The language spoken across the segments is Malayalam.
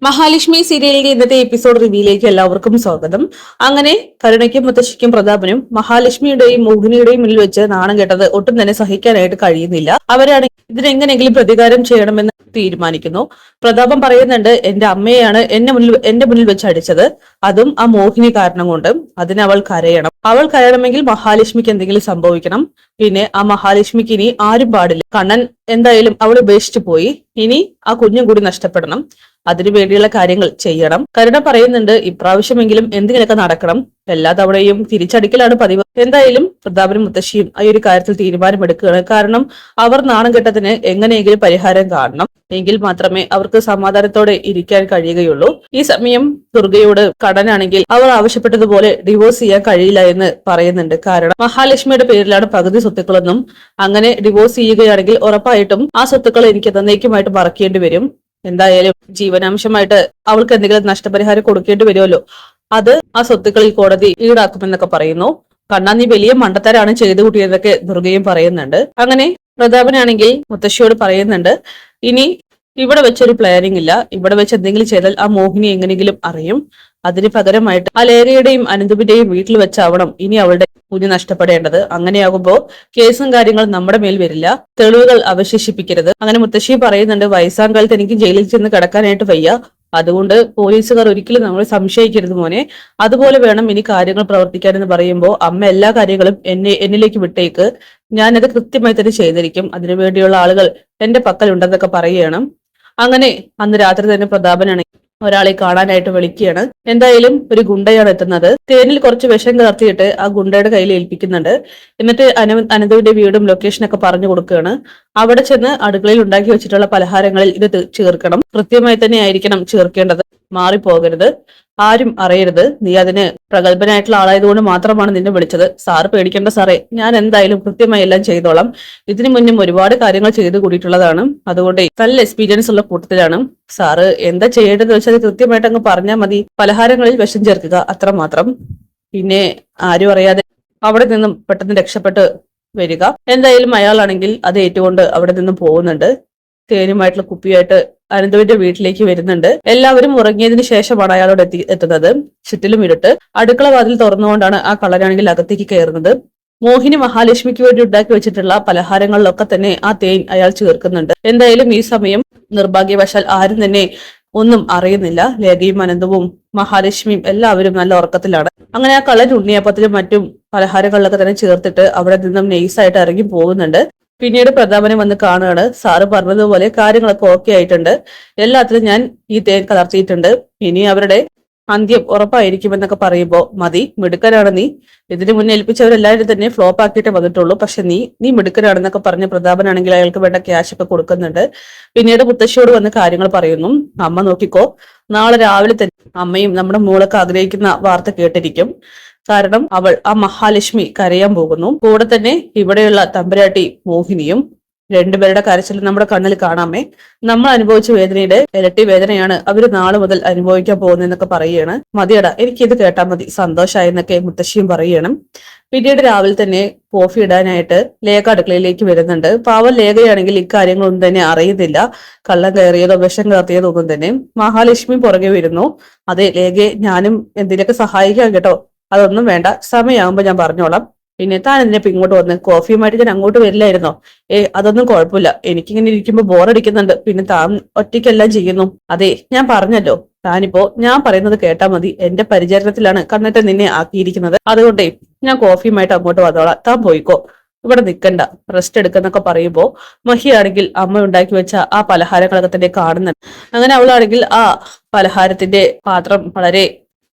മഹാലക്ഷ്മി സീരിയലിന്റെ ഇന്നത്തെ എപ്പിസോഡ് റിവ്യൂയിലേക്ക് എല്ലാവർക്കും സ്വാഗതം. അങ്ങനെ കരുണയ്ക്കും മുത്തശ്ശിക്കും പ്രതാപനും മഹാലക്ഷ്മിയുടെയും മോഹിനിയുടെയും മുന്നിൽ വെച്ച് നാണം കെട്ടത് ഒട്ടും തന്നെ സഹിക്കാനായിട്ട് കഴിയുന്നില്ല. അവരാണെങ്കിൽ ഇതിനെങ്ങനെങ്കിലും പ്രതികാരം ചെയ്യണമെന്ന് തീരുമാനിക്കുന്നു. പ്രതാപം പറയുന്നുണ്ട്, എന്റെ അമ്മയെയാണ് എന്റെ മുന്നിൽ വെച്ച് അടിച്ചത്, അതും ആ മോഹിനി കാരണം കൊണ്ട്. അതിന് അവൾ കരയണം. അവൾ കരയണമെങ്കിൽ മഹാലക്ഷ്മിക്ക് എന്തെങ്കിലും സംഭവിക്കണം. പിന്നെ ആ മഹാലക്ഷ്മിക്ക് ഇനി ആരും പാടില്ല. കണ്ണൻ എന്തായാലും അവൾ ഉപേക്ഷിച്ചു പോയി. ഇനി ആ കുഞ്ഞും കൂടി നഷ്ടപ്പെടണം. അതിനു വേണ്ടിയുള്ള കാര്യങ്ങൾ ചെയ്യണം. കരുണ പറയുന്നുണ്ട്, ഇപ്രാവശ്യമെങ്കിലും എന്തെങ്കിലുമൊക്കെ നടക്കണം. എല്ലാ തവണയും തിരിച്ചടിക്കലാണ് പതിവ്. എന്തായാലും പ്രതാപനും മുത്തശ്ശിയും ഈ ഒരു കാര്യത്തിൽ തീരുമാനമെടുക്കുകയാണ്. കാരണം അവർ നാണം കെട്ടതിന് എങ്ങനെയെങ്കിലും പരിഹാരം കാണണം. എങ്കിൽ മാത്രമേ അവർക്ക് സമാധാനത്തോടെ ഇരിക്കാൻ കഴിയുകയുള്ളൂ. ഈ സമയം ദുർഗയോട് കടനാണെങ്കിൽ അവർ ആവശ്യപ്പെട്ടതുപോലെ ഡിവോഴ്സ് ചെയ്യാൻ കഴിയില്ല എന്ന് പറയുന്നുണ്ട്. കാരണം മഹാലക്ഷ്മിയുടെ പേരിലാണ് പകുതി സ്വത്തുക്കളെന്നും അങ്ങനെ ഡിവോഴ്സ് ചെയ്യുകയാണെങ്കിൽ ഉറപ്പായിട്ടും ആ സ്വത്തുക്കൾ എനിക്ക് എന്നേക്കുമായിട്ട് മറക്കേണ്ടി വരും. എന്തായാലും ജീവനാംശമായിട്ട് അവൾക്ക് എന്തെങ്കിലും നഷ്ടപരിഹാരം കൊടുക്കേണ്ടി വരുമല്ലോ, അത് ആ സ്വത്തുക്കളിൽ കോടതി ഈടാക്കുമെന്നൊക്കെ പറയുന്നു. കണ്ണാ, നീ വലിയ മണ്ടത്തരാണ് ചെയ്തു കൂട്ടിയതൊക്കെ ദുർഗയും പറയുന്നുണ്ട്. അങ്ങനെ പ്രതാപനാണെങ്കിൽ മുത്തശ്ശിയോട് പറയുന്നുണ്ട്, ഇനി ഇവിടെ വെച്ചൊരു പ്ലാനിങ് ഇല്ല. ഇവിടെ വെച്ച് എന്തെങ്കിലും ചെയ്താൽ ആ മോഹിനി എങ്ങനെയെങ്കിലും അറിയും. അതിന് പകരമായിട്ട് ആ ലേഖയുടെയും അനന്തുവിന്റെയും വീട്ടിൽ വെച്ചാവണം ഇനി അവളുടെ കുഞ്ഞ് നഷ്ടപ്പെടേണ്ടത്. അങ്ങനെയാകുമ്പോ കേസും കാര്യങ്ങളും നമ്മുടെ മേൽ വരില്ല. തെളിവുകൾ അവശേഷിപ്പിക്കരുത്. അങ്ങനെ മുത്തശ്ശി പറയുന്നുണ്ട്, വയസ്സാം കാലത്ത് എനിക്ക് ജയിലിൽ ചെന്ന് കിടക്കാനായിട്ട് വയ്യ. അതുകൊണ്ട് പോലീസുകാർ ഒരിക്കലും നമ്മൾ സംശയിക്കരുത് മോനെ. അതുപോലെ വേണം ഇനി കാര്യങ്ങൾ പ്രവർത്തിക്കാൻ എന്ന് പറയുമ്പോൾ, അമ്മ എല്ലാ കാര്യങ്ങളും എന്നിലേക്ക് വിട്ടേക്ക്, ഞാനത് കൃത്യമായി തന്നെ ചെയ്തിരിക്കും. അതിനുവേണ്ടിയുള്ള ആളുകൾ എന്റെ പക്കലുണ്ടെന്നൊക്കെ പറയുകയാണ്. അങ്ങനെ അന്ന് രാത്രി തന്നെ പ്രതാപനാണ് ഒരാളെ കാണാനായിട്ട് വിളിക്കുകയാണ്. എന്തായാലും ഒരു ഗുണ്ടയാണ് എത്തുന്നത്. തേനിൽ കുറച്ച് വിഷം കലർത്തിയിട്ട് ആ ഗുണ്ടയുടെ കയ്യിൽ ഏൽപ്പിക്കുന്നുണ്ട്. എന്നിട്ട് അനന്തുവിന്റെ വീടും ലൊക്കേഷനൊക്കെ പറഞ്ഞു കൊടുക്കുകയാണ്. അവിടെ ചെന്ന് അടുക്കളയിൽ ഉണ്ടാക്കി വെച്ചിട്ടുള്ള പലഹാരങ്ങളിൽ ഇത് ചേർക്കണം. കൃത്യമായി തന്നെ ആയിരിക്കണം ചേർക്കേണ്ടത്, മാറിപ്പോകരുത്, ആരും അറിയരുത്. നീ അതിന് പ്രഗത്ഭനായിട്ടുള്ള ആളായതുകൊണ്ട് മാത്രമാണ് നിന്നെ വിളിച്ചത്. സാറ് പേടിക്കേണ്ട സാറേ, ഞാൻ എന്തായാലും കൃത്യമായി എല്ലാം ചെയ്തോളാം. ഇതിനു മുന്നും ഒരുപാട് കാര്യങ്ങൾ ചെയ്തു കൂടിയിട്ടുള്ളതാണ്. അതുകൊണ്ട് നല്ല എക്സ്പീരിയൻസ് ഉള്ള കൂട്ടത്തിലാണ്. സാറ് എന്താ ചെയ്യേണ്ടതെന്ന് വെച്ചാൽ കൃത്യമായിട്ട് അങ്ങ് പറഞ്ഞാൽ മതി. പലഹാരങ്ങളിൽ വിഷം ചേർക്കുക, അത്രമാത്രം. പിന്നെ ആരും അറിയാതെ അവിടെ നിന്നും പെട്ടെന്ന് രക്ഷപ്പെട്ട് വരിക. എന്തായാലും അയാളാണെങ്കിൽ അത് ഏറ്റുകൊണ്ട് അവിടെ നിന്നും പോകുന്നുണ്ട്. തേനുമായിട്ടുള്ള കുപ്പിയായിട്ട് അനന്തുവിന്റെ വീട്ടിലേക്ക് വരുന്നുണ്ട്. എല്ലാവരും ഉറങ്ങിയതിനു ശേഷമാണ് അയാളോട് എത്തുന്നത്. ചുറ്റിലും ഇരുട്ട്. അടുക്കള വാതിൽ തുറന്നുകൊണ്ടാണ് ആ കള്ളനാണെങ്കിൽ അകത്തേക്ക് കയറുന്നത്. മോഹിനി മഹാലക്ഷ്മിക്ക് വേണ്ടി ഉണ്ടാക്കി വെച്ചിട്ടുള്ള പലഹാരങ്ങളിലൊക്കെ തന്നെ ആ തേൻ അയാൾ ചേർക്കുന്നുണ്ട്. എന്തായാലും ഈ സമയം നിർഭാഗ്യവശാൽ ആരും തന്നെ ഒന്നും അറിയുന്നില്ല. ലേഖയും അനന്തവും മഹാലക്ഷ്മിയും എല്ലാവരും നല്ല ഉറക്കത്തിലാണ്. അങ്ങനെ ആ കള്ളൻ ഉണ്ണിയപ്പത്തിലും മറ്റും പലഹാരങ്ങളിലൊക്കെ തന്നെ ചേർത്തിട്ട് അവിടെ നിന്നും നെയ്സായിട്ട് ഇറങ്ങി പോകുന്നുണ്ട്. പിന്നീട് പ്രതാപനെ വന്ന് കാണുകയാണ്. സാറ് പറഞ്ഞതുപോലെ കാര്യങ്ങളൊക്കെ ഓക്കെ ആയിട്ടുണ്ട്. എല്ലാത്തിലും ഞാൻ ഈ തേൻ കലർത്തിയിട്ടുണ്ട്. ഇനി അവരുടെ അന്ത്യം ഉറപ്പായിരിക്കുമെന്നൊക്കെ പറയുമ്പോ, മതി, മിടുക്കനാണ് നീ. ഇതിനു മുന്നേ ഏൽപ്പിച്ചവരെല്ലാവരും തന്നെ ഫ്ലോപ്പ് ആക്കിയിട്ടേ വന്നിട്ടുള്ളൂ. പക്ഷെ നീ മിടുക്കനാണെന്നൊക്കെ പറഞ്ഞ് പ്രതാപനാണെങ്കിൽ അയാൾക്ക് വേണ്ട ക്യാഷ് ഒക്കെ കൊടുക്കുന്നുണ്ട്. പിന്നീട് മുത്തശ്ശിയോട് വന്ന് കാര്യങ്ങൾ പറയുന്നു. അമ്മ നോക്കിക്കോ, നാളെ രാവിലെ തന്നെ അമ്മയും നമ്മുടെ മോളൊക്കെ ആഗ്രഹിക്കുന്ന വാർത്ത കേട്ടിരിക്കും. കാരണം അവൾ ആ മഹാലക്ഷ്മി കരയാൻ പോകുന്നു. കൂടെ തന്നെ ഇവിടെയുള്ള തമ്പുരാട്ടി മോഹിനിയും. രണ്ടുപേരുടെ കരച്ചിൽ നമ്മുടെ കണ്ണിൽ കാണാമേ. നമ്മൾ അനുഭവിച്ച വേദനയുടെ ഇരട്ടി വേദനയാണ് അവര് നാളെ മുതൽ അനുഭവിക്കാൻ പോകുന്നതെന്നൊക്കെ പറയുകയാണ്. മതിയടാ, എനിക്കിത് കേട്ടാ മതി, സന്തോഷായെന്നൊക്കെ മുത്തശ്ശിയും പറയുകയാണ്. പിന്നീട് രാവിലെ തന്നെ കോഫി ഇടാനായിട്ട് ലേഖ അടുക്കളയിലേക്ക് വരുന്നുണ്ട്. പാവം ലേഖയാണെങ്കിൽ ഇക്കാര്യങ്ങളൊന്നും തന്നെ അറിയുന്നില്ല. കള്ളം കയറിയതോ വിഷം കയറിയതോ ഒന്നും തന്നെ. മഹാലക്ഷ്മി പുറകെ വരുന്നു. അതെ ലേഖയെ, ഞാനും എന്തിനൊക്കെ സഹായിക്കാം കേട്ടോ. അതൊന്നും വേണ്ട, സമയമാകുമ്പോ ഞാൻ പറഞ്ഞോളാം. പിന്നെ താൻ എന്തിനാ ഇങ്ങോട്ട് വന്ന്? കോഫിയുമായിട്ട് ഞാൻ അങ്ങോട്ട് വരില്ലായിരുന്നോ? അതൊന്നും കുഴപ്പമില്ല, എനിക്കിങ്ങനെ ഇരിക്കുമ്പോ ബോറടിക്കുന്നുണ്ട്. പിന്നെ താൻ ഒറ്റയ്ക്കെല്ലാം ചെയ്യുന്നു. അതെ, ഞാൻ പറഞ്ഞല്ലോ, താനിപ്പോ ഞാൻ പറയുന്നത് കേട്ടാ മതി. എന്റെ പരിചരണത്തിലാണ് കണ്ണറ്റ നിന്നെ ആക്കിയിരിക്കുന്നത്. അതുകൊണ്ടേ ഞാൻ കോഫിയുമായിട്ട് അങ്ങോട്ട് വന്നോളാം, താൻ പോയിക്കോ, ഇവിടെ നിൽക്കണ്ട, റെസ്റ്റ് എടുക്കുന്നൊക്കെ പറയുമ്പോ മഹിയാണെങ്കിൽ അമ്മ ഉണ്ടാക്കി വെച്ച ആ പലഹാരങ്ങളൊക്കെ തന്നെ കാണുന്നുണ്ട്. അങ്ങനെ അവളാണെങ്കിൽ ആ പലഹാരത്തിന്റെ പാത്രം വളരെ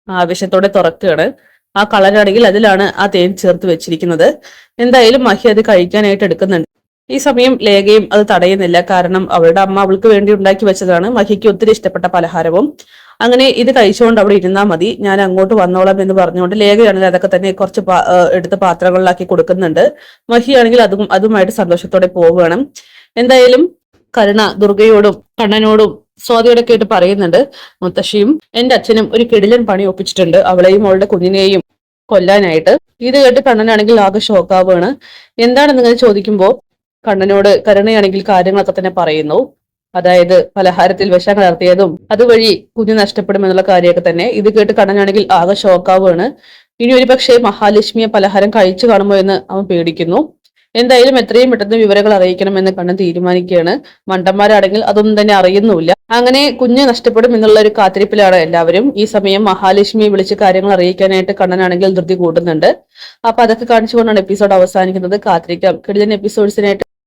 ആവശ്യത്തോടെ തുറക്കുകയാണ്. ആ കളറാണെങ്കിൽ അതിലാണ് ആ തേൻ ചേർത്ത് വെച്ചിരിക്കുന്നത്. എന്തായാലും മഹി അത് കഴിക്കാനായിട്ട് എടുക്കുന്നുണ്ട്. ഈ സമയം ലേഖയും അത് തടയുന്നില്ല. കാരണം അവളുടെ അമ്മ അവൾക്ക് വേണ്ടി ഉണ്ടാക്കി വെച്ചതാണ്. മഹിക്ക് ഒത്തിരി ഇഷ്ടപ്പെട്ട പലഹാരവും. അങ്ങനെ ഇത് കഴിച്ചുകൊണ്ട് അവിടെ ഇരുന്നാൽ മതി, ഞാൻ അങ്ങോട്ട് വന്നോളാം എന്ന് പറഞ്ഞുകൊണ്ട് ലേഖയാണെങ്കിൽ അതൊക്കെ തന്നെ കുറച്ച് എടുത്ത് പാത്രങ്ങളിലാക്കി കൊടുക്കുന്നുണ്ട്. മഹിയാണെങ്കിൽ അതുമായിട്ട് സന്തോഷത്തോടെ പോവുകയാണ്. എന്തായാലും കരുണ ദുർഗയോടും കണ്ണനോടും സ്വാതിയോടൊക്കെ ആയിട്ട് പറയുന്നുണ്ട്, മുത്തശ്ശിയും എന്റെ അച്ഛനും ഒരു കിടിലൻ പണി ഒപ്പിച്ചിട്ടുണ്ട് അവളെയും അവളുടെ കുഞ്ഞിനെയും കൊല്ലാനായിട്ട്. ഇത് കേട്ട് കണ്ണനാണെങ്കിൽ ആകെ ഷോക്കാവുകയാണ്. എന്താണെന്ന് ഇങ്ങനെ ചോദിക്കുമ്പോ കണ്ണനോട് കരുണയാണെങ്കിൽ കാര്യങ്ങളൊക്കെ തന്നെ പറയുന്നു. അതായത് പലഹാരത്തിൽ വിഷം കലർത്തിയതും അതുവഴി കുഞ്ഞ് നഷ്ടപ്പെടുമെന്നുള്ള കാര്യമൊക്കെ തന്നെ ഇത് കേട്ട് കണ്ണനാണെങ്കിൽ ആകെ ഷോക്കാവുകയാണ്. ഇനി ഒരു പക്ഷേ മഹാലക്ഷ്മിയെ പലഹാരം കഴിച്ചു കാണുമോ എന്ന് അവൻ പേടിക്കുന്നു. എന്തായാലും എത്രയും പെട്ടെന്ന് വിവരങ്ങൾ അറിയിക്കണമെന്ന് കണ്ണൻ തീരുമാനിക്കുകയാണ്. മണ്ടന്മാരാണെങ്കിൽ അതൊന്നും തന്നെ അറിയുന്നുമില്ല. അങ്ങനെ കുഞ്ഞ് നഷ്ടപ്പെടും എന്നുള്ള ഒരു കാത്തിരിപ്പിലാണ് എല്ലാവരും. ഈ സമയം മഹാലക്ഷ്മിയെ വിളിച്ച് കാര്യങ്ങൾ അറിയിക്കാനായിട്ട് കണ്ണനാണെങ്കിൽ ധൃതി കൂട്ടുന്നുണ്ട്. അപ്പൊ അതൊക്കെ കാണിച്ചുകൊണ്ടാണ് എപ്പിസോഡ് അവസാനിക്കുന്നത്. കാത്തിരിക്കാം കിടിലൻ എപ്പിസോഡ്സിനായിട്ട്.